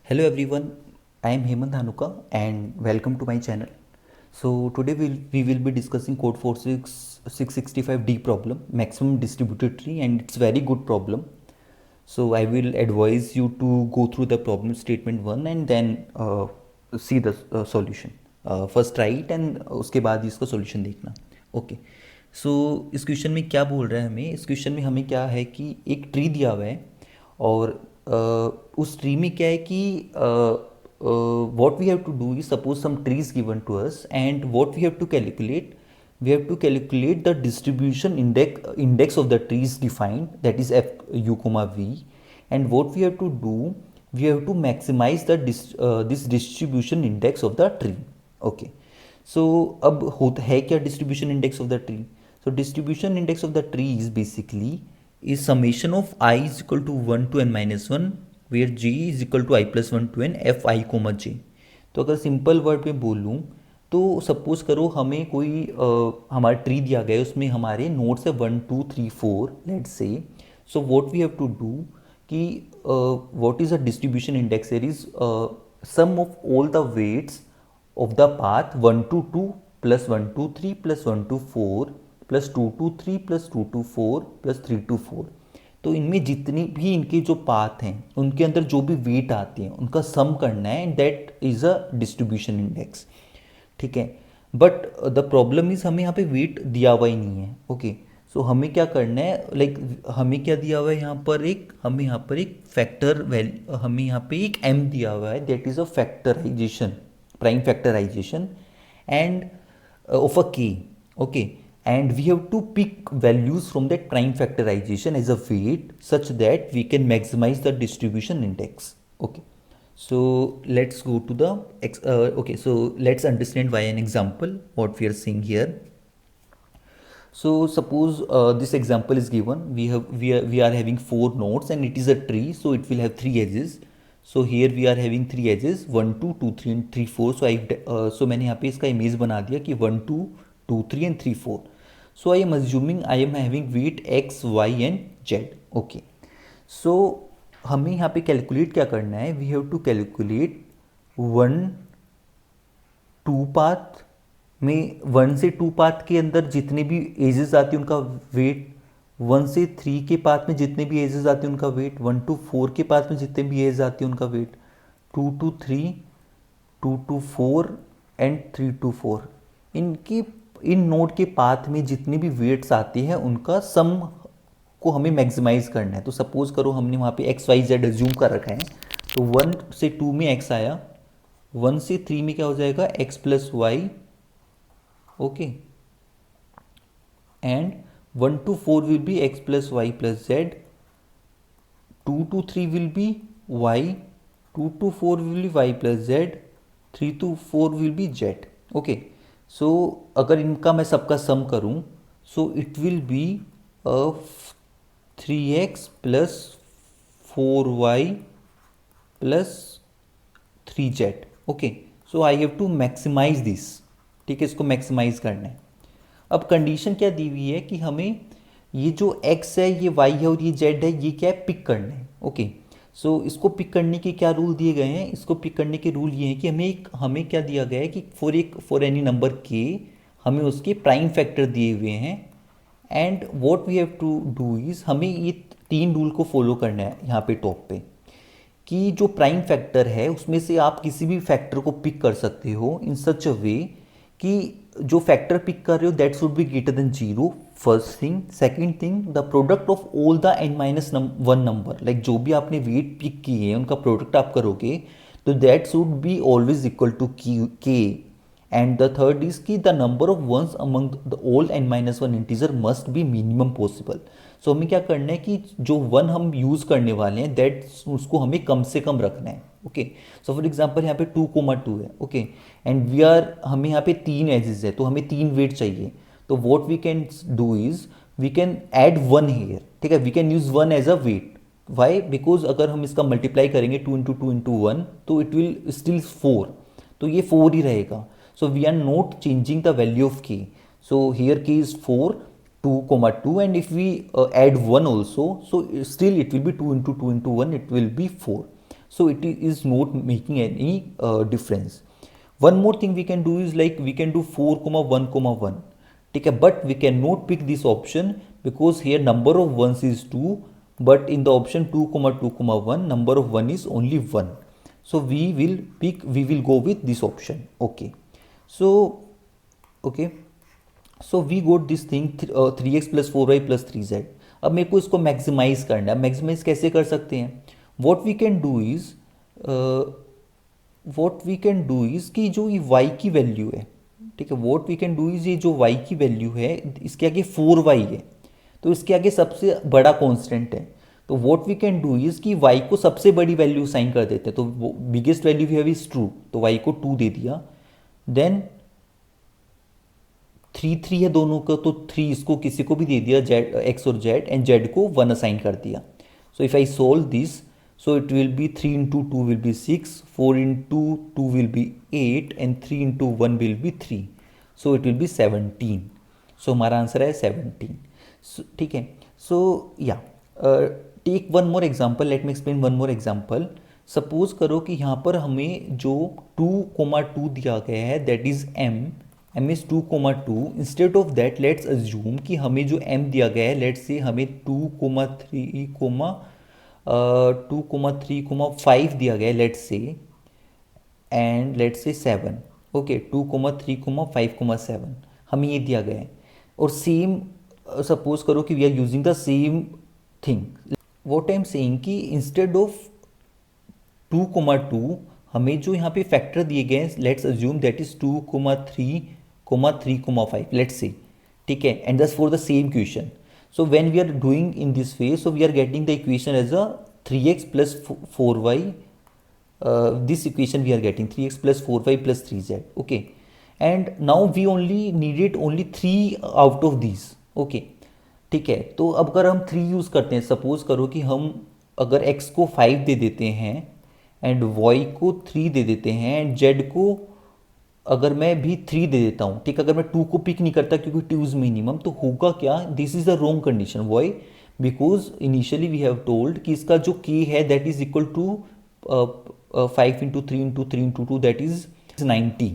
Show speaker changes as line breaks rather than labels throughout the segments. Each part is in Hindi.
Hello everyone, I am Hemant Dhanuka and welcome to my channel. So today we will be discussing code 46665D problem, maximum distributed tree, and it's very good problem. So I will advise you to go through the problem statement 1 and then see the solution. First try it and उसके बाद इसका solution देखना. Okay. सो इस क्वेश्चन में क्या बोल रहा है हमें, इस क्वेश्चन में हमें क्या है कि एक ट्री दिया हुआ है और उस ट्री में क्या है कि what we have to do is suppose some trees given to us and what we have to calculate the distribution index of the trees defined that is F U comma V and what we have to do we have to maximize the this distribution index of the tree. Okay, so अब होता है क्या distribution index of the tree. So distribution index of the tree is basically is summation of I is equal to 1 to n minus 1 where g is equal to I plus 1 to n f I comma j. तो अगर सिंपल वर्ड में बोलूँ तो सपोज करो हमें कोई हमारा ट्री दिया गया है, उसमें हमारे नोड्स है 1 2 3 4 let's say. So what we have to do कि what is a distribution index there is sum of all the weights of the path 1 to 2 plus 1 to 3 plus 1 to 4 plus 2 to 3 plus 2 to 4 plus 3 to 4. तो इनमें जितनी भी इनके जो पाथ हैं उनके अंदर जो भी वेट आते हैं उनका सम करना है and that is a distribution index. ठीक है, बट द प्रॉब्लम इज हमें यहाँ पे वेट दिया हुआ ही नहीं है. ओके, सो हमें क्या करना है, हमें क्या दिया हुआ है यहाँ पर हमें यहाँ पर एक फैक्टर वैल्यू, हमें यहाँ पे एक m दिया हुआ है that is a factorization, prime factorization and of a k. Okay, and we have to pick values from that prime factorization as a weight such that we can maximize the distribution index. Okay, so let's go to the okay, so let's understand by an example what we are seeing here. So suppose this example is given, we are having 4 nodes and it is a tree, so it will have 3 edges. So here we are having 3 edges 1 2 2 3 and 3 4. So मैंने यहाँ पे इसका इमेज बना दिया कि 1 2 2 3 and 3 4. So I am assuming I am having weight x y and z. Okay, so हमें यहाँ पे कैलकुलेट क्या करना है, we have to calculate 1 2 path में 1 से 2 पाथ के अंदर जितने भी एजेस आती हैं उनका वेट, 1 से 3 के पाथ में जितने भी एजेस आते हैं उनका वेट, 1 to 4 के पाथ में जितने भी एजेस आते हैं उनका weight, 2 to 3 2 to 4 and 3 to 4. इन नोड के पाथ में जितने भी वेट्स आते हैं उनका सम को हमें मैक्सिमाइज करना है. तो सपोज करो हमने वहाँ पे एक्स वाई जेड एज्यूम कर रखा है, तो 1 से 2 में x आया, 1 से 3 में क्या हो जाएगा x plus Y. Okay, and 1 to 4 will be x plus y plus z, 2 to 3 will be y, 2 to 4 will be y plus z, 3 to 4 will be z. Okay, so अगर इनका मैं सबका सम करूं, so it will be 3x plus 4y plus 3z. Okay, so I have to maximize this. ठीक है, इसको मैक्सिमाइज करना है. अब कंडीशन क्या दी हुई है कि हमें ये जो x है, ये y है और ये z है, ये क्या है, पिक करना है. ओके, सो इसको पिक करने के क्या रूल दिए गए हैं, इसको पिक करने के रूल ये हैं कि हमें क्या दिया गया है कि फॉर एनी नंबर k हमें उसके प्राइम फैक्टर दिए हुए हैं and what we have to do is हमें ये 3 रूल को फॉलो करना है यहाँ पे टॉप पे, कि जो प्राइम फैक्टर है उसमें से आप किसी भी फैक्टर को पिक कर सकते हो इन सच अ वे कि जो फैक्टर पिक कर रहे हो that should be greater than 0. First thing. Second thing, the product of all the n minus 1 number, like जो भी आपने वेट पिक किए हैं उनका प्रोडक्ट आप करोगे तो that should be always equal to k. And the third is कि the number of ones among the all n minus 1 integer must be minimum possible. So हमें क्या करना है कि जो 1 हम यूज़ करने वाले हैं दैट उसको हमें कम से कम रखना है. ओके, सो फॉर एग्जाम्पल यहाँ पे 2,2 है. ओके, एंड हमें यहाँ पे 3 एजेस है तो हमें 3 वेट चाहिए. तो what we can do is we can add 1 here. ठीक है, we can use 1 as a weight. Why? Because अगर हम इसका मल्टीप्लाई करेंगे 2 into 2 into 1 तो इट विल स्टिल 4, तो ये 4 ही रहेगा. So we are not changing the value of k. So here k is 4 2,2 and if we add 1 also, so still it will be 2 into 2 into 1, it will be 4. so it is not making any difference. One more thing we can do is like we can do 4 comma 1 comma 1, ठीक है, but we cannot pick this option because here number of ones is 2, but in the option 2 comma 2 comma 1 number of 1 is only 1, so we will go with this option. Okay, so okay, so we got this thing 3x plus 4y plus 3z. अब मेरे को इसको मैक्सिमाइज करना है. मैक्सिमाइज कैसे कर सकते हैं? What we can do is कि जो ये y की वैल्यू है, ठीक है, what we can do is ये जो y की वैल्यू है इसके आगे 4y है, तो इसके आगे सबसे बड़ा कांस्टेंट है, तो what we can do is कि y को सबसे बड़ी वैल्यू साइन कर देते हैं. तो biggest value we have is true, तो y को 2 दे दिया. देन 3 है दोनों का, तो 3 इसको किसी को भी दे दिया, जेड एक्स और जेड, एंड जेड को 1 असाइन कर दिया. So if I solve this, so it will be 3 into 2 will be 6, 4 into 2 will be 8 and 3 into 1 will be 3, so it will be 17. So हमारा आंसर है 17. ठीक है. सो या take one more example, let me explain one more example. Suppose करो कि यहाँ पर हमें जो 2,2 दिया गया है that is m is 2,2. Instead of that let's assume कि हमें जो m दिया गया है, लेट्स से हमें 2,3,5 दिया गया है, let's say, and let's say 7. Okay, 2,3,5,7 हमें ये दिया गया है. और सेम सपोज करो कि we are using the same thing. What I am saying कि इंस्टेड ऑफ 2,2 हमें जो यहाँ पे फैक्टर दिए गए हैं, let's assume that is 2,3,5 let's say, ठीक है, and this for the same equation. So when we are doing in this way, so we are getting the equation as a 3x plus 4y. This equation we are getting 3x plus 4y plus 3z. Okay, and now we only needed only 3 out of these. Okay, ठीक है. तो अब अगर हम 3 यूज़ करते हैं, सपोज करो कि हम अगर x को 5 दे देते हैं एंड y को 3 दे देते हैं एंड z को अगर मैं भी 3 दे देता हूँ, ठीक है, अगर मैं 2 को पिक नहीं करता क्योंकि 2 इज मिनिमम, तो होगा क्या? This is the wrong condition. Why? Because initially we have told कि इसका जो k है that is equal to 5 into 3 into 3 into 2 that is 90.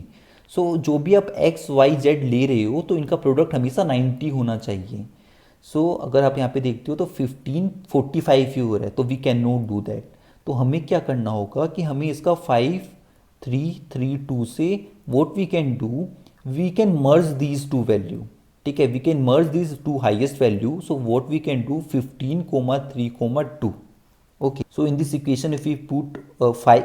So जो भी आप x y z ले रहे हो तो इनका प्रोडक्ट हमेशा 90 होना चाहिए. सो अगर आप यहाँ पे देखते हो तो 15 45 ही हो रहा है, तो we can not do that. तो हमें क्या करना होगा कि हमें इसका 5 3 3 2 से what we can do, we can merge these two value, ठीक है, we can merge these two highest value. So what we can do 15, 3, 2. Okay, so in this equation if we put 5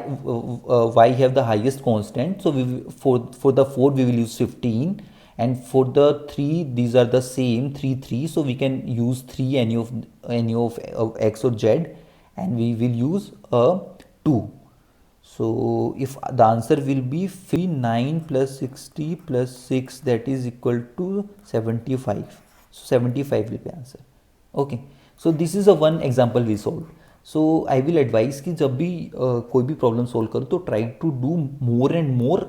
y have the highest constant, so we for the 4 we will use 15, and for the 3 these are the same 3 3, so we can use 3 any of x or z, and we will use 2. So if the answer will be 9 plus 60 plus 6 that is equal to 75. So 75 will be answer. Okay, so this is a one example we solved. So I will advise कि जब भी कोई भी प्रॉब्लम सॉल्व करो तो try to do more and more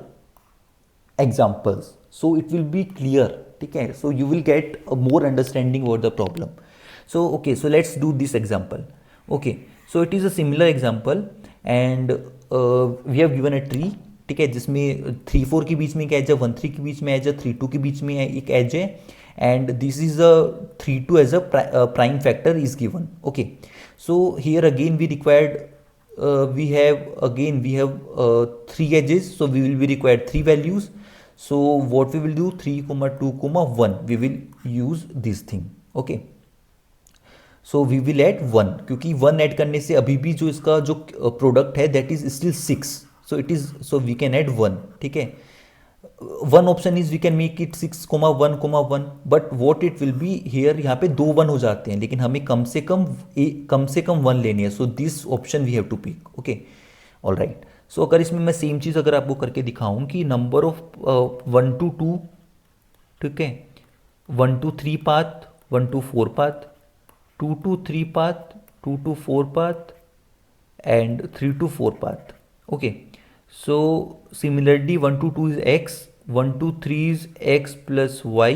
examples, so it will be clear, ठीक है, so you will get a more understanding about the problem. So okay, so let's do this example. Okay, so it is a similar example and we have given a tree, ठीक है, जिसमें 3 4 के बीच में एक एज है, 1 3 के बीच में एज है, 3 2 के बीच में एक एज है, and this is a 3 2 edge a prime factor is given. Okay, so here again we required we have 3 edges, so we will be required 3 values. So what we will do, 3 2 1 we will use this thing. Okay, so we will add 1, क्योंकि 1 ऐड करने से अभी भी जो इसका जो प्रोडक्ट है that is still 6, so it is, so we can add 1. ठीक है, one option is we can make it 6, 1, but what it will be here, यहाँ पे 2 1 हो जाते हैं, लेकिन हमें कम से कम 1 लेनी है. So this option we have to pick. Okay, all right. So अगर इसमें मैं सेम चीज़ अगर आपको करके दिखाऊं कि नंबर ऑफ 1 to 2, ठीक है, 1 to 3 path, 1 to 4 path, 2 to 3 path, 2 to 4 path, and 3 to 4 path. Okay, so similarly 1 to 2 is x, 1 to 3 is x plus y.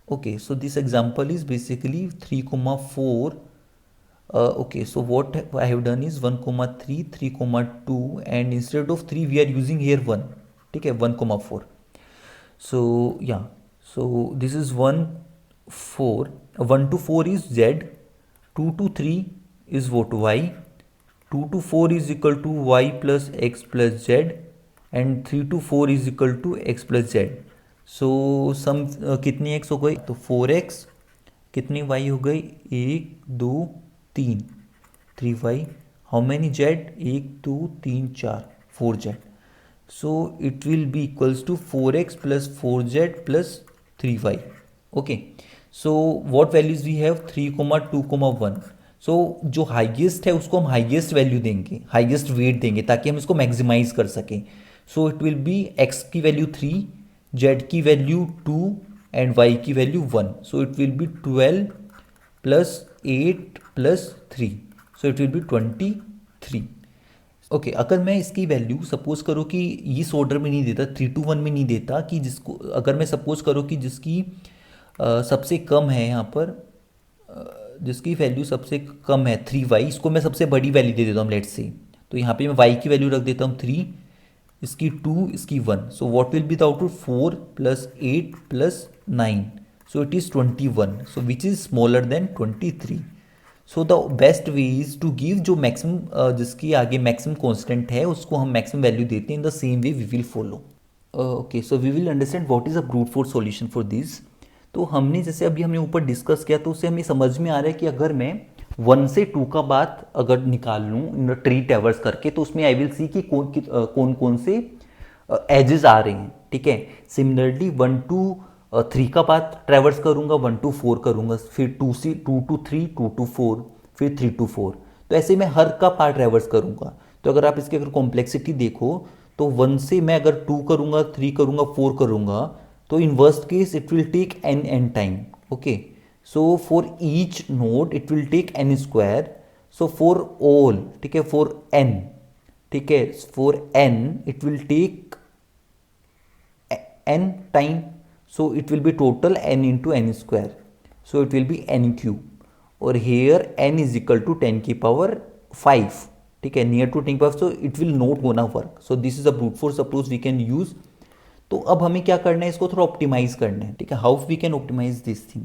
Okay, so this example is basically 3, 4 Okay, so what I have done is 1 comma 3 3 comma 2 and instead of 3 we are using here 1. ठीक है, 1 comma 4. So yeah, so this is 1 4, 1 to 4 is z, 2 to 3 is what, y, 2 to 4 is equal to y plus x plus z and 3 to 4 is equal to x plus z. So सम कितनी x हो गई, तो 4x, कितनी y हो गई, 1 2 3, 3y, how many z, 1 2 3 4, 4z. So it will be equals to 4x plus 4z plus 3y. Okay, so what values we have, 3 2 1. So जो हाईएस्ट है उसको हम हाईएस्ट वैल्यू देंगे, हाईएस्ट वेट देंगे ताकि हम इसको मैक्सिमाइज कर सकें. सो इट विल बी x की वैल्यू 3, z की वैल्यू 2 एंड y की value 1. So it will B 12 plus 8 plus 3. So it will B 23. Okay, अगर मैं इसकी वैल्यू सपोज करो कि इस ऑर्डर में नहीं देता, 3 to 1 में नहीं देता, कि जिसको अगर मैं सपोज करो कि जिसकी सबसे कम है यहाँ पर, जिसकी वैल्यू सबसे कम है 3y, इसको मैं सबसे बड़ी वैल्यू दे देता हूँ लेट्स से. तो यहाँ पे मैं y की वैल्यू रख देता हूँ 3, इसकी 2, इसकी 1. So what will be the output, 4 plus 8 plus 9. So it is 21. So which is smaller than 23. So the best way is to give जो मैक्सिमम जिसकी आगे मैक्सिमम कांस्टेंट है उसको हम मैक्सिमम वैल्यू देते हैं. In the same way we will follow. Okay, so we will understand what is a brute force solution for this. तो हमने जैसे अभी हमने ऊपर डिस्कस किया तो उससे हमें समझ में आ रहा है कि अगर मैं 1 से 2 का बात अगर निकाल लूँ इन ट्री ट्रैवर्स करके, तो उसमें आई विल सी कि कौन कौन से एजेस आ रहे हैं. ठीक है, सिमिलरली 1 to 3 का पाथ ट्रैवर्स करूंगा, 1 to 4 करूंगा, फिर 2 to 3, 2 to 4, फिर 3 to 4. तो ऐसे मैं हर का पार्ट ट्रैवर्स करूंगा. तो अगर आप इसकी अगर कॉम्प्लेक्सिटी देखो तो 1 से मैं अगर 2 करूंगा, 3 करूंगा, 4 करूंगा, तो in worst case it will take n time. Okay, so for each node it will take n square. So for all, ठीक है, फॉर n, ठीक है, for n it will take n time. So it will be total n into n square. So it will be n cube. और here n is equal to 10 की power 5. ठीक है, near to 10 power. So it will not gonna work. So this is a brute force approach we can use. तो अब हमें क्या करना है, इसको थोड़ा ऑप्टिमाइज करना है. ठीक है, how we can optimize this thing.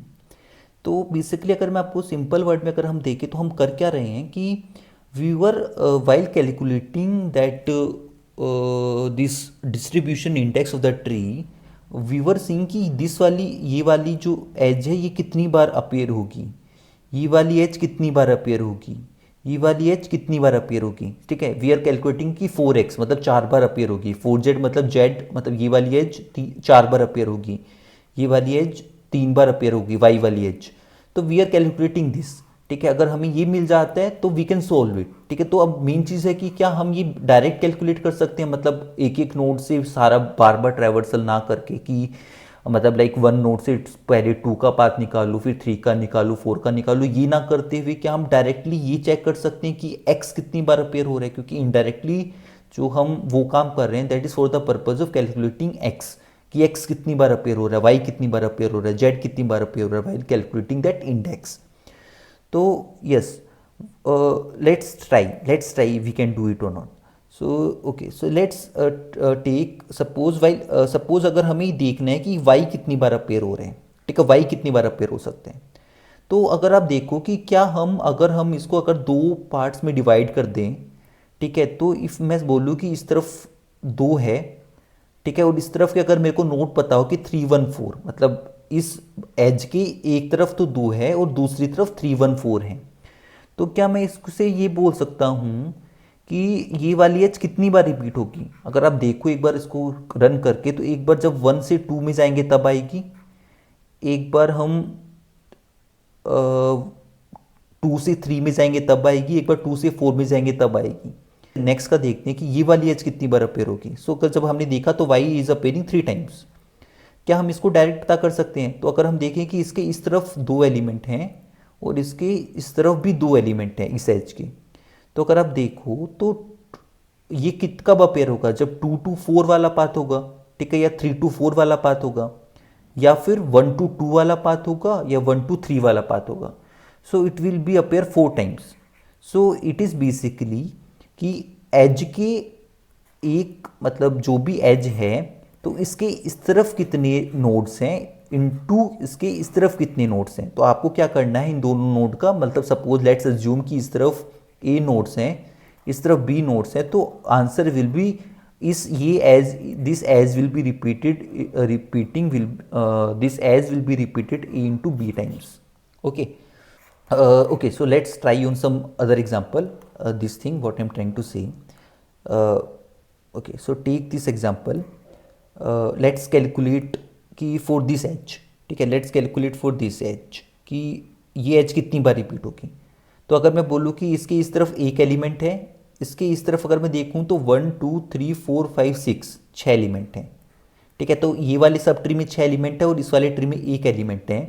तो बेसिकली अगर मैं आपको सिंपल वर्ड में अगर हम देखें तो हम कर क्या रहे हैं कि we were while calculating that this distribution index of the tree, we were seeing कि दिस वाली, ये वाली जो एज है ये कितनी बार अपेयर होगी, ये वाली एज कितनी बार अपेयर होगी, ये वाली एज कितनी बार अपेयर होगी. ठीक है, वी आर कैलकुलेटिंग कि 4x मतलब 4 बार अपेयर होगी, 4z मतलब z मतलब ये वाली एज 4 बार अपेयर होगी, ये वाली एज 3 बार अपेयर होगी, y वाली एज. तो वी आर कैलकुलेटिंग दिस. ठीक है, अगर हमें ये मिल जाता है तो वी कैन सोल्व इट. ठीक है, तो अब मेन चीज़ है कि क्या हम ये डायरेक्ट कैलकुलेट कर सकते हैं, मतलब एक एक नोड से सारा बार बार ट्रैवर्सल ना करके, कि मतलब लाइक 1 नोड से पहले 2 का पाथ निकालूँ, फिर 3 का निकालूँ, 4 का निकालूँ, ये ना करते हुए क्या हम डायरेक्टली ये चेक कर सकते हैं कि x कितनी बार अपेयर हो रहा है. क्योंकि इनडायरेक्टली जो हम वो काम कर रहे हैं that is for the purpose of calculating x, कि x कितनी बार अपेयर हो रहा है, y कितनी बार अपेयर हो रहा है, z कितनी बार अपेयर हो रहा है, वाइल कैलकुलेटिंग दैट इंडेक्स. तो yes, let's try we can do it or not. So okay, so let's take suppose अगर हमें देखना है कि y कितनी बार अपेयर हो रहे हैं. ठीक है, y कितनी बार अपेयर हो सकते हैं. तो अगर आप देखो कि क्या हम अगर हम इसको अगर 2 पार्ट्स में डिवाइड कर दें, ठीक है, तो इफ मैं बोलूँ कि इस तरफ 2 है, ठीक है, और इस तरफ के अगर मेरे को नोट पता हो कि 314, मतलब इस एज की एक तरफ तो 2 है और दूसरी तरफ 314 है, तो क्या मैं इससे ये बोल सकता हूँ कि ये वाली एज कितनी बार रिपीट होगी. अगर आप देखो एक बार इसको रन करके, तो एक बार जब 1 से 2 में जाएंगे तब आएगी, एक बार हम 2 से 3 में जाएंगे तब आएगी, एक बार 2 से 4 में जाएंगे तब आएगी. नेक्स्ट का देखते हैं कि ये वाली एज कितनी बार अपेयर होगी. सो जब हमने देखा तो y इज अपेयरिंग 3 टाइम्स. क्या हम इसको डायरेक्ट पता कर सकते हैं. तो अगर हम देखें कि इसके इस तरफ 2 एलिमेंट हैं और इसके इस तरफ भी 2 एलिमेंट हैं इस एज के, तो अगर आप देखो तो ये कब अपेयर होगा, जब 2 to 4 वाला पाथ होगा. ठीक है, या 3 to 4 वाला पाथ होगा, या फिर 1 to 2 वाला पाथ होगा, या 1 to 3 वाला पाथ होगा. सो it will B appear 4 times. So it is basically कि एज के एक मतलब जो भी एज है तो इसके इस तरफ कितने नोड्स हैं इनटू इसके इस तरफ कितने नोड्स हैं. तो आपको क्या करना है इन दोनों नोड का मतलब सपोज लेट्स अज्यूम कि इस तरफ ए नोड्स हैं इस तरफ बी नोड्स हैं तो आंसर विल बी इस ये edge this edge will be repeated repeating will this edge will be repeated A into B times. Okay. Okay, so let's try on some other example. This thing what I'm trying to say. Okay, so take this example. Let's calculate कि for this edge. ठीक है, let's calculate for this edge कि ये edge कितनी बार रिपीट होगी. तो अगर मैं बोलूँ कि इसके इस तरफ एक एलिमेंट है इसके इस तरफ अगर मैं देखूँ तो 1 2 3 4 5 6 6 एलिमेंट हैं. ठीक है, तो ये वाले सब ट्री में 6 एलिमेंट है और इस वाले ट्री में एक एलिमेंट है.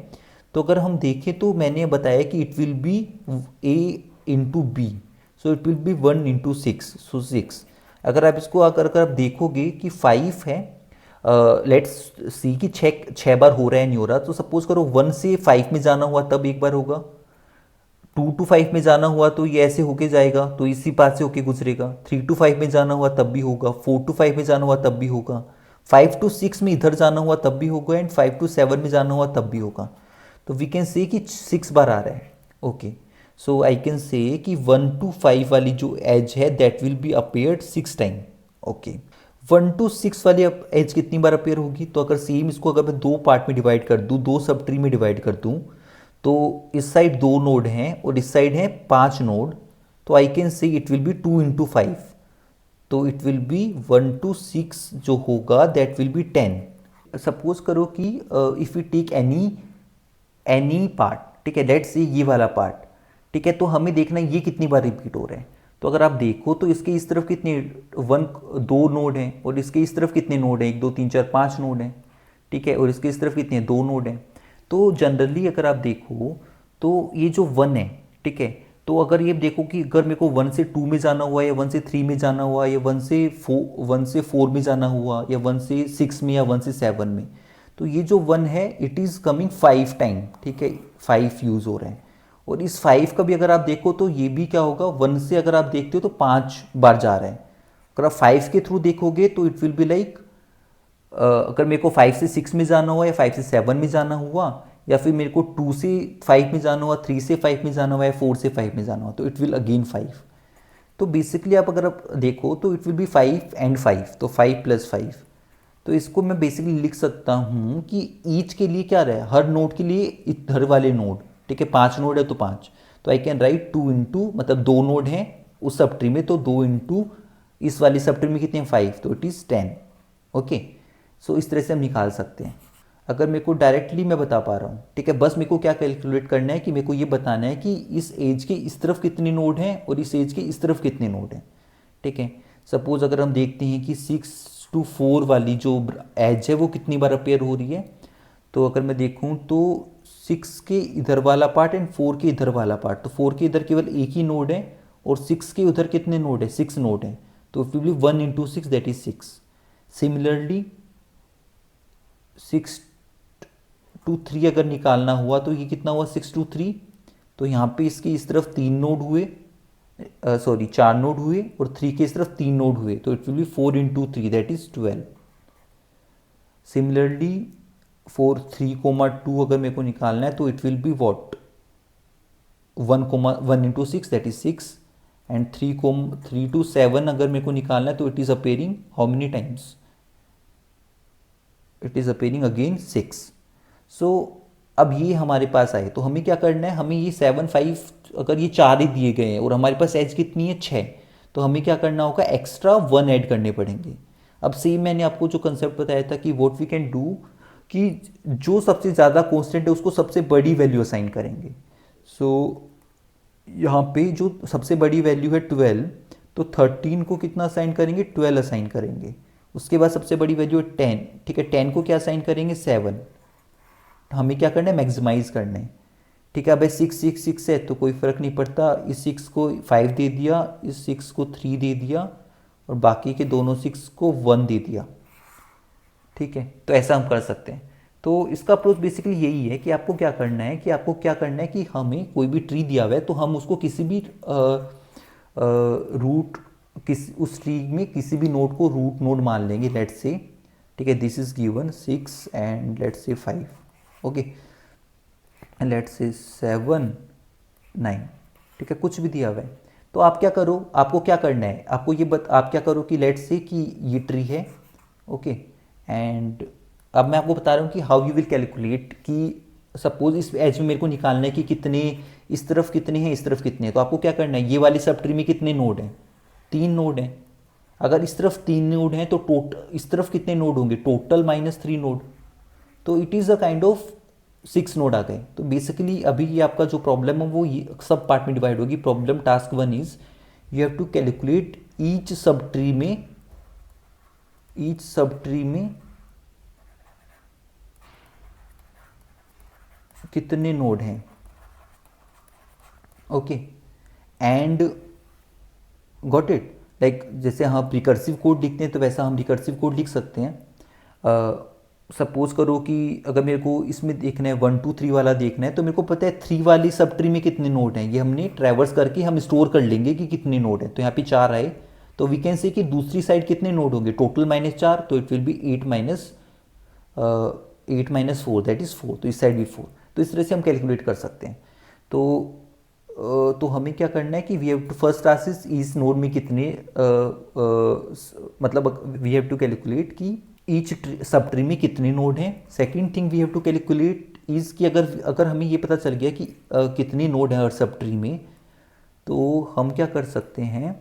तो अगर हम देखें तो मैंने बताया कि it will be A into B. So it will be 1 into 6. So 6. अगर आप इसको अगर आप देखोगे कि 5 है लेट्स सी कि 6 बार हो रहा है नहीं हो रहा. तो सपोज करो 1 से 5 में जाना हुआ तब एक बार होगा. 2 to 5 में जाना हुआ तो ये ऐसे होके जाएगा तो इसी पास से होके गुजरेगा. 3 to 5 में जाना हुआ तब भी होगा. 4 to 5 में जाना हुआ तब भी होगा. 5 to 6 में इधर जाना हुआ तब भी होगा एंड 5 to 7 में जाना हुआ तब भी होगा. तो वी कैन से कि 6 बार आ रहा है. Okay, so I can say कि 1 to 5 वाली जो एज है that will be appeared 6 time. Okay, 1 to 6 वाली एज कितनी बार अपेयर होगी. तो अगर सेम इसको अगर मैं दो पार्ट में डिवाइड कर दूँ दो सब ट्री में डिवाइड कर दूँ तो इस साइड 2 नोड हैं और इस साइड है 5 नोड. तो I can say it will B 2 into 5. तो इट विल बी 1 to 6 जो होगा दैट विल बी 10. सपोज करो कि if you take any part. ठीक है, लेट्स से ये वाला पार्ट. ठीक है, तो हमें देखना है ये कितनी बार रिपीट हो रहा है. तो अगर आप देखो तो इसके इस तरफ कितने 2 नोड हैं और इसके इस तरफ कितने नोड हैं 1 2 3 4 5 नोड हैं. ठीक है, और इसके इस तरफ कितने 2 नोड हैं. तो जनरली अगर आप देखो तो ये जो 1 है. ठीक है, तो अगर ये देखो कि अगर मेरे को 1 से 2 में जाना हुआ या 1 से 3 में जाना हुआ या 1 से 4 में जाना हुआ या 1 से 6 में या 1 से 7 में तो ये जो 1 है इट इज़ कमिंग 5 टाइम. ठीक है, 5 यूज़ हो रहे हैं. और इस 5 का भी अगर आप देखो तो ये भी क्या होगा 1 से अगर आप देखते हो तो 5 बार जा रहा है. अगर आप 5 के थ्रू देखोगे तो इट विल बी लाइक अगर मेरे को 5 से 6 में जाना हुआ या 5 से 7 में जाना हुआ या फिर मेरे को 2 से 5 में जाना हुआ 3 से 5 में जाना हुआ या 4 से 5 में जाना हुआ तो इट विल अगेन 5. तो बेसिकली आप अगर आप देखो तो इट विल बी 5 and 5. तो 5 + 5. तो इसको मैं बेसिकली लिख सकता हूँ कि ईच के लिए क्या रहा है हर नोड के लिए इधर वाले नोड. ठीक है, 5 नोड है तो 5. तो आई कैन राइट 2 इंटू मतलब 2 नोड हैं उस सब ट्री में तो 2 इंटू इस वाली सब ट्री में कितने हैं 5 तो इट इज़ 10. ओके, सो इस तरह से हम निकाल सकते हैं. अगर मेरे को डायरेक्टली मैं बता पा रहा हूँ. ठीक है, बस मेरे को क्या कैलकुलेट करना है कि मेरे को ये बताना है कि इस एज के इस तरफ कितने नोड हैं और इस एज के इस तरफ कितने नोड हैं. ठीक है, सपोज अगर हम देखते हैं कि 6 to 4 वाली जो एज है वो कितनी बार अपेयर हो रही है. तो अगर मैं देखूँ तो 6 के इधर वाला पार्ट एंड 4 के इधर वाला पार्ट. तो 4 के इधर केवल एक ही नोड है और 6 के उधर कितने नोड है 6 नोड है. तो it will be 1 into 6 that is 6. Similarly 6 to 3 अगर निकालना हुआ तो ये कितना हुआ 6 to 3. तो यहाँ पे इसके इस तरफ 3 नोड हुए 4 नोड हुए और 3 के इस तरफ 3 नोड हुए तो it will B 4 into 3 that is 12. Similarly 4 3, 2 अगर मेरे को निकालना है तो it will be what 1 into 6 that is 6 and 3 to 7 अगर मेरे को निकालना है तो it is appearing how many times it is appearing again 6. सो अब ये हमारे पास आए तो हमें क्या करना है हमें ये 7 5 अगर ये 4 ही दिए गए हैं और हमारे पास एज कितनी है 6 तो हमें क्या करना होगा एक्स्ट्रा 1 ऐड करने पड़ेंगे. अब सेम मैंने आपको जो कंसेप्ट बताया था कि व्हाट वी कैन डू कि जो सबसे ज़्यादा कॉन्स्टेंट है उसको सबसे बड़ी वैल्यू असाइन करेंगे. सो यहाँ पे जो सबसे बड़ी वैल्यू है 12 तो 13 को कितना असाइन करेंगे 12 असाइन करेंगे. उसके बाद सबसे बड़ी वैल्यू है 10. ठीक है, 10 को क्या असाइन करेंगे 7. हमें क्या करना है मैक्सिमाइज करना है. ठीक है, अब 6 6 6 है तो कोई फ़र्क नहीं पड़ता. इस 6 को 5 दे दिया इस 6 को 3 दे दिया और बाकी के दोनों 6 को 1 दे दिया. ठीक है, तो ऐसा हम कर सकते हैं. तो तो इसका अप्रोच बेसिकली यही है कि आपको क्या करना है कि हमें कोई भी ट्री दिया हुआ है तो हम उसको किसी भी रूट उस ट्री में किसी भी नोड को रूट नोड मान लेंगे, लेट्स से, ठीक है, this is given 6 and let's say 5, okay, let's say 7 9, ठीक है, कुछ भी दिया हुआ है। तो आप क्या करो, आपको क्या करना है, आप क्या करो कि लेट्स से कि ये ट्री है, ओके, एंड अब मैं आपको बता रहा हूँ कि हाउ यू विल कैलकुलेट कि सपोज इस एज में मेरे को निकालना है कि कितने, इस तरफ कितने हैं, इस तरफ कितने हैं। तो आपको क्या करना है, ये वाली सब ट्री में कितने नोड हैं, 3 नोड हैं। अगर इस तरफ 3 नोड हैं तो टोटल इस तरफ कितने नोड होंगे, टोटल -3 नोड। तो it is a kind of 6 node आ गए। तो बेसिकली अभी ये आपका जो प्रॉब्लम है वो ये सब पार्ट में डिवाइड होगी। Problem task 1 is you have to calculate each sub tree में कितने नोड हैं, okay, and got it. Like जैसे हम रिकर्सिव कोड लिखते हैं तो वैसा हम रिकर्सिव कोड लिख सकते हैं। सपोज करो कि अगर मेरे को इसमें देखना है 1 2 3 वाला देखना है तो मेरे को पता है 3 वाली सब ट्री में कितने नोड हैं, ये हमने ट्रैवर्स करके हम स्टोर कर लेंगे कि कितने नोड हैं। तो यहाँ पे 4 आए तो वी कैन से कि दूसरी साइड कितने नोड होंगे, टोटल -4, तो it will be 8 minus 4, that is 4, तो इस साइड भी 4। तो इस तरह से हम कैलकुलेट कर सकते हैं। तो हमें क्या करना है कि we have to first task इस नोड में कितने मतलब वी हैव टू कैलकुलेट कि ईच सब ट्री में कितने नोड हैं। Second thing we have to calculate is कि अगर हमें ये पता चल गया कि कितने नोड हैं हर सब ट्री में, तो हम क्या कर सकते हैं,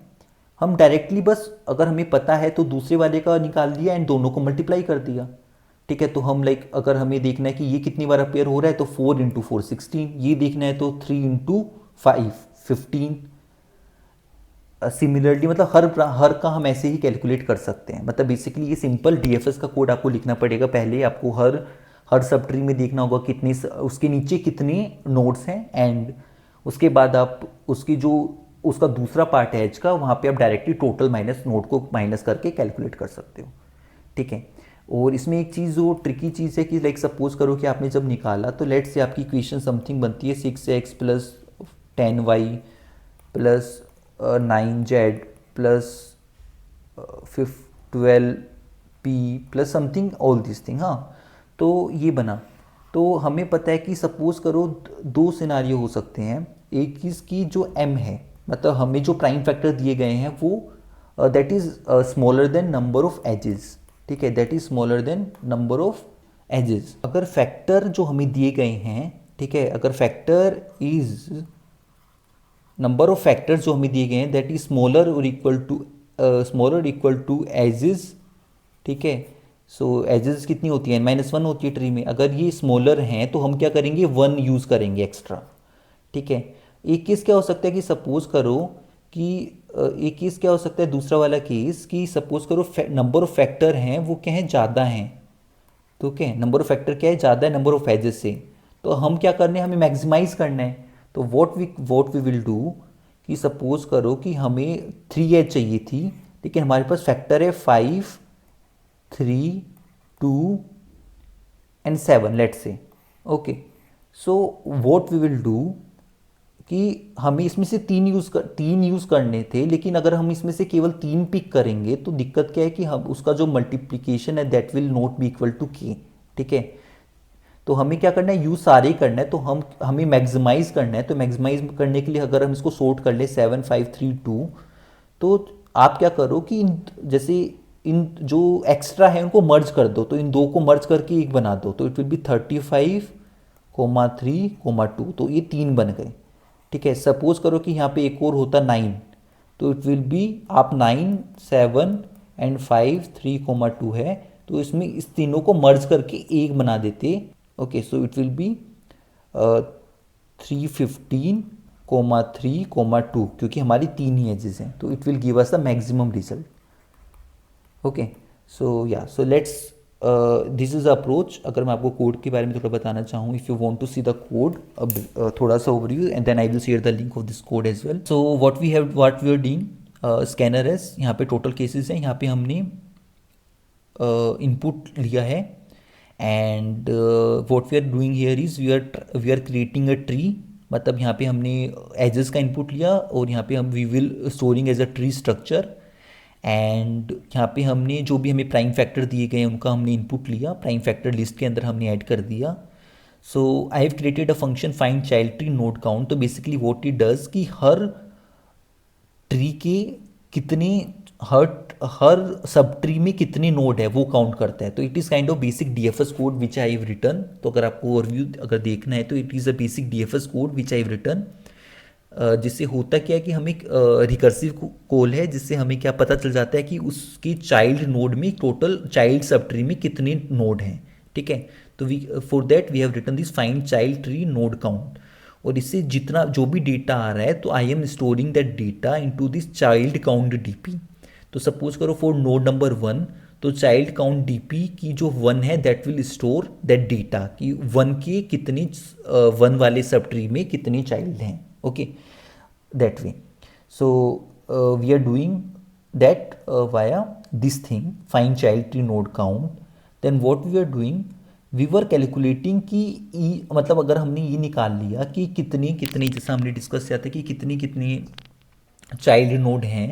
हम डायरेक्टली बस अगर हमें पता है तो दूसरे वाले का निकाल दिया एंड दोनों को मल्टीप्लाई कर दिया, ठीक है। तो हम लाइक अगर हमें देखना है कि ये कितनी बार अपेयर हो रहा है तो 4 × 4 16, ये देखना है तो 3 × 5 15। सिमिलरली मतलब हर का हम ऐसे ही कैलकुलेट कर सकते हैं। मतलब बेसिकली ये सिंपल डीएफएस का कोड आपको लिखना पड़ेगा। पहले आपको हर सब ट्री में देखना होगा कितने, उसके नीचे कितने नोड्स हैं, एंड उसके बाद आप उसका दूसरा पार्ट है एज का, वहाँ पे आप डायरेक्टली टोटल माइनस नोड को माइनस करके कैलकुलेट कर सकते हो, ठीक है। और इसमें एक चीज़ जो ट्रिकी चीज़ है कि लाइक सपोज करो कि आपने जब निकाला तो लेट्स से आपकी इक्वेशन समथिंग बनती है 6x + 10y + 9z + 12p + something all this thing, हाँ। तो ये बना, तो हमें पता है कि सपोज करो 2 सिनारियो हो सकते हैं। एक चीज़ की जो m है, मतलब हमें जो प्राइम फैक्टर दिए गए हैं वो that is smaller than number of edges, ठीक है, that is smaller than number of edges. अगर फैक्टर जो हमें दिए गए हैं, ठीक है, अगर factor is number of factors जो हमें दिए गए हैं दैट इज स्मॉलर और इक्वल टू एजेस, ठीक है। सो एजेस कितनी होती है, -1 होती है ट्री में। अगर ये स्मॉलर हैं तो हम क्या करेंगे, 1 यूज़ करेंगे एक्स्ट्रा, ठीक है। एक केस क्या हो सकता है कि सपोज करो कि एक केस क्या हो सकता है, दूसरा वाला केस कि सपोज करो नंबर ऑफ फैक्टर हैं वो क्या है, ज़्यादा हैं। तो क्या है, नंबर ऑफ फैक्टर क्या है, ज़्यादा है नंबर ऑफ एजेस से। तो हम क्या करने हैं, हमें मैक्सिमाइज करना है। तो वॉट वी विल डू कि सपोज करो कि हमें 3 एज चाहिए थी, लेकिन हमारे पास फैक्टर है 5 3 2 and 7 let's say, okay. So what we will do कि हमें इसमें से 3 यूज़ करने थे, लेकिन अगर हम इसमें से केवल 3 पिक करेंगे तो दिक्कत क्या है कि हम उसका जो मल्टीप्लिकेशन है that will not be equal to K, ठीक है। तो हमें क्या करना है, यूज़ सारे ही करना है। तो हमें मैक्सिमाइज करना है। तो मैक्सिमाइज करने के लिए अगर हम इसको सॉर्ट कर ले 7 5 3 2, तो आप क्या करो कि जैसे इन जो एक्स्ट्रा है उनको मर्ज कर दो। तो इन दो को मर्ज करके एक बना दो, तो इट विल बी 35 3 2, तो ये 3 बन गए, ठीक है। सपोज करो कि यहाँ पे एक और होता 9, तो इट विल बी आप 9 7 एंड 5 3 2 है, तो इसमें इस तीनों को मर्ज करके एक बना देते, okay. So it will B 315 3 2, क्योंकि हमारी 3 ही एजेस हैं, तो it will give us the maximum result, okay. So या so let's this is approach. अगर मैं आपको कोड के बारे में थोड़ा बताना चाहूँ, if you want to see the code, थोड़ा सा overview and then I will share the link of this code as well. So what we are doing, scanner S, यहाँ पे टोटल केसेस हैं, यहाँ पे हमने इनपुट लिया है and what we are doing here is we are creating a tree, मतलब यहाँ पे हमने एजेस का इनपुट लिया और यहाँ पे हम we will storing as a tree structure. And यहाँ पे हमने जो भी हमें प्राइम फैक्टर दिए गए हैं उनका हमने इनपुट लिया, प्राइम फैक्टर लिस्ट के अंदर हमने ऐड कर दिया। So I have created a function find child tree node count. तो बेसिकली व्हाट इट डज कि हर ट्री के कितने हर हर सब ट्री में कितने नोड है वो काउंट करता है। तो it is kind of basic DFS code which I have written. तो अगर आपको ओवरव्यू अगर देखना है तो it is a basic DFS code which I have written. जिससे होता क्या है कि हमें रिकर्सिव कॉल है जिससे हमें क्या पता चल जाता है कि उसके चाइल्ड नोड में टोटल चाइल्ड सब ट्री में कितने नोड हैं। ठीक है, तो we for that we have written this find child tree node count. और इससे जितना जो भी डेटा आ रहा है तो I am storing that data into this child count DP. तो सपोज करो फॉर नोड नंबर 1, तो चाइल्ड काउंट डीपी की जो 1 है that will store that data कि 1 के कितने 1 वाले सब ट्री में कितने चाइल्ड हैं। Okay, that way. So we are doing that via this thing find child tree node count. Then what we are doing, we were calculating कि मतलब अगर हमने ये निकाल लिया कि कितने कितने, जैसा हमने डिस्कस किया था कि कितने कितने चाइल्ड नोड हैं,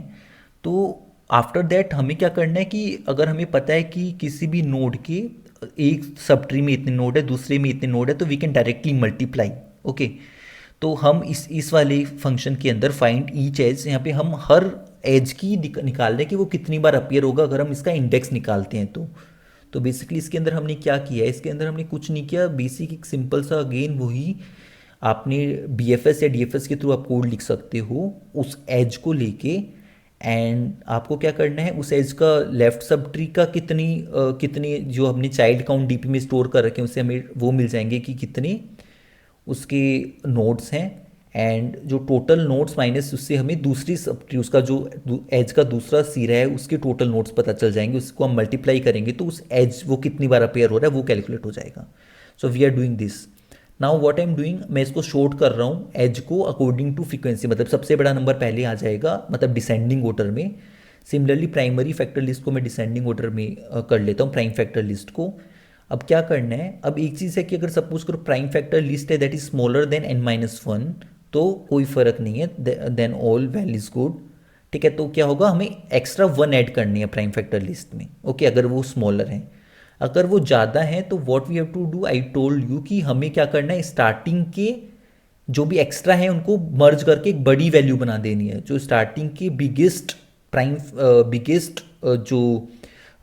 तो आफ्टर दैट हमें क्या करना है कि अगर हमें पता है कि किसी भी नोड के एक सब ट्री में इतने नोड है, दूसरे में इतने नोड है, तो we can directly multiply. Okay, तो हम इस वाले फंक्शन के अंदर फाइंड ईच एज, यहाँ पे हम हर एज की निकाल रहे हैं कि वो कितनी बार अपीयर होगा अगर हम इसका इंडेक्स निकालते हैं। तो बेसिकली इसके अंदर हमने क्या किया है, इसके अंदर हमने कुछ नहीं किया, बेसिक एक सिंपल सा अगेन वही आपने BFS या DFS के थ्रू आप कोड लिख सकते हो उस एज को लेके। एंड आपको क्या करना है, उस एज का लेफ्ट सब ट्री का कितनी जो हमने चाइल्ड काउंट डीपी में स्टोर कर रखे हैं उससे हमें वो मिल जाएंगे कि कितने उसके नोड्स हैं। एंड जो टोटल नोड्स माइनस उससे हमें दूसरी सब ट्री उसका जो एज का दूसरा सिरा है उसके टोटल नोड्स पता चल जाएंगे। उसको हम मल्टीप्लाई करेंगे तो उस एज वो कितनी बार अपेयर हो रहा है वो कैलकुलेट हो जाएगा। So we are doing this now what I am doing, मैं इसको शॉर्ट कर रहा हूँ एज को अकॉर्डिंग टू फ्रीक्वेंसी, मतलब सबसे बड़ा नंबर पहले आ जाएगा, मतलब डिसेंडिंग ऑर्डर में। सिमिलरली प्राइमरी फैक्टर लिस्ट को मैं डिसेंडिंग ऑर्डर में कर लेता हूँ, प्राइम फैक्टर लिस्ट को। अब क्या करना है, अब एक चीज़ है कि अगर सपोज करो प्राइम फैक्टर लिस्ट है that is smaller than n-1 तो कोई फ़र्क नहीं है, then all well is good. ठीक है, तो क्या होगा, हमें एक्स्ट्रा 1 ऐड करनी है प्राइम फैक्टर लिस्ट में। ओके, अगर वो स्मॉलर है, अगर वो ज़्यादा है तो what we have to do, I told you कि हमें क्या करना है, स्टार्टिंग के जो भी एक्स्ट्रा है उनको मर्ज करके एक बड़ी वैल्यू बना देनी है। जो स्टार्टिंग के बिगेस्ट जो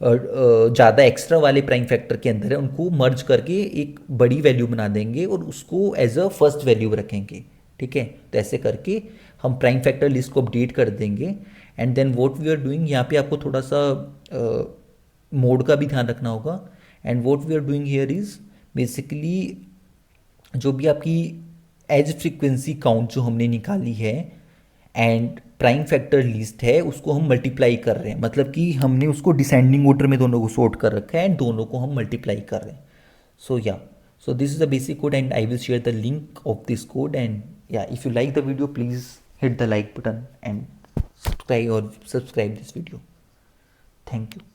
ज़्यादा एक्स्ट्रा वाले प्राइम फैक्टर के अंदर है उनको मर्ज करके एक बड़ी वैल्यू बना देंगे और उसको एज अ फर्स्ट वैल्यू रखेंगे। ठीक है, तो ऐसे करके हम प्राइम फैक्टर लिस्ट को अपडेट कर देंगे। And then what we are doing, यहाँ पे आपको थोड़ा सा मोड का भी ध्यान रखना होगा। And what we are doing here is basically जो भी आपकी एज फ्रीक्वेंसी काउंट जो हमने निकाली है एंड प्राइम फैक्टर लिस्ट है उसको हम मल्टीप्लाई कर रहे हैं, मतलब कि हमने उसको डिसेंडिंग ऑर्डर में दोनों को सॉर्ट कर रखा है एंड दोनों को हम मल्टीप्लाई कर रहे हैं। So this is the basic code and I will share the link of this code. And yeah if you like the video please hit the like button and subscribe this video. Thank you.